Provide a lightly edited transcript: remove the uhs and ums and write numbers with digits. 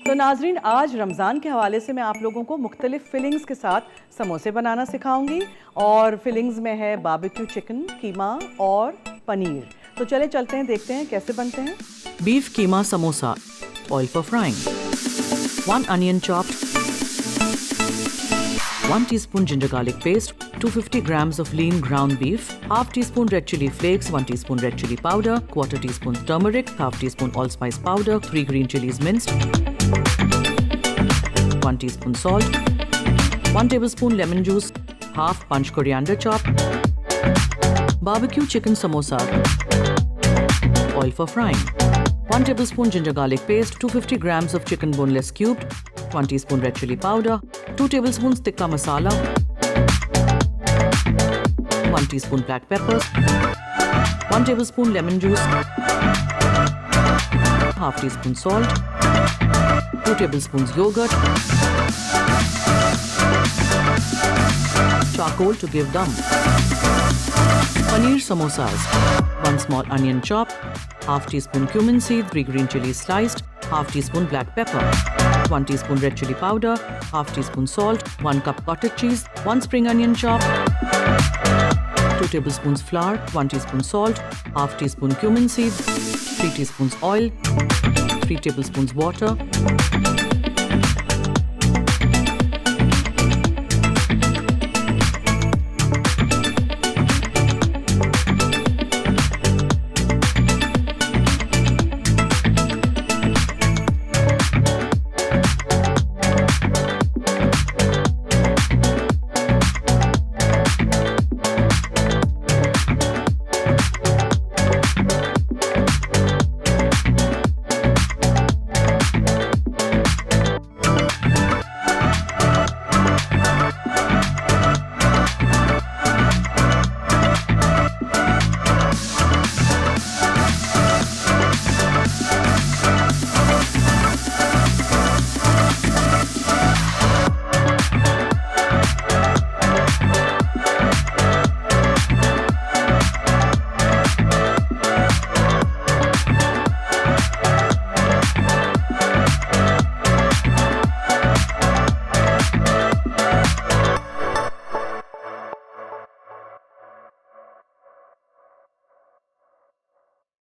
तो नाजरीन, आज रमज़ान के हवाले से मैं आप लोगों को मुख्तलिफ फिलिंग्स के साथ समोसे बनाना सिखाऊंगी और फिलिंग्स में है बारबेक्यू चिकन, कीमा और पनीर। तो चलते हैं, देखते हैं कैसे बनते हैं। Beef keema samosa. Oil for frying. 1 onion chopped. 1 teaspoon ginger garlic paste. 250 grams of lean ground beef. Half teaspoon red chili flakes. 1 teaspoon red chili powder. Quarter teaspoon turmeric. Half teaspoon allspice powder. 3 green chilies minced. 1 teaspoon salt. 1 tablespoon lemon juice. Half bunch coriander chop. Barbecue chicken samosa. Oil for frying. 1 tablespoon ginger garlic paste, 250 grams of chicken boneless cubed, 1 teaspoon red chili powder, 2 tablespoons tikka masala, 1 teaspoon black peppers, 1 tablespoon lemon juice, half teaspoon salt, 2 tablespoons yogurt, charcoal to give dum. Paneer samosas. 1 small onion chopped, half teaspoon cumin seed, 3 green chilies sliced, half teaspoon black pepper, 1 teaspoon red chili powder, half teaspoon salt, 1 cup cottage cheese, 1 spring onion chopped, 2 tablespoons flour, 1 teaspoon salt, half teaspoon cumin seed, 3 teaspoons oil, 3 tablespoons water,